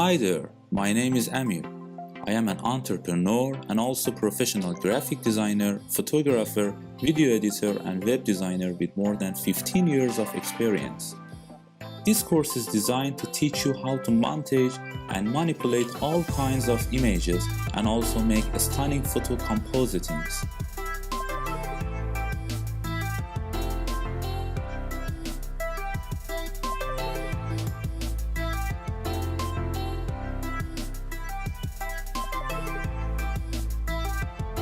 Hi there, my name is Amir. I am an entrepreneur and also professional graphic designer, photographer, video editor, and web designer with more than 15 years of experience. This course is designed to teach you how to montage and manipulate all kinds of images and also make stunning photo compositings.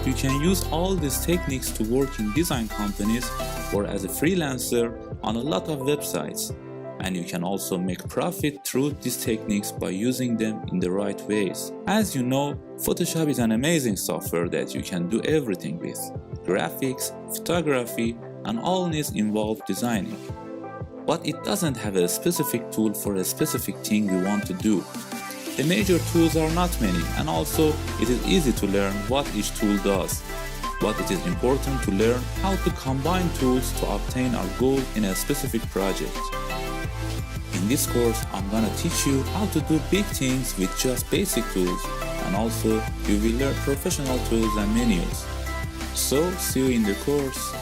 You can use all these techniques to work in design companies or as a freelancer on a lot of websites. And you can also make profit through these techniques by using them in the right ways. As you know, Photoshop is an amazing software that you can do everything with. Graphics, photography, and all needs involve designing. But it doesn't have a specific tool for a specific thing we want to do. The major tools are not many, and also it is easy to learn what each tool does. But it is important to learn how to combine tools to obtain our goal in a specific project. In this course, I'm gonna teach you how to do big things with just basic tools, and also you will learn professional tools and menus. So, see you in the course.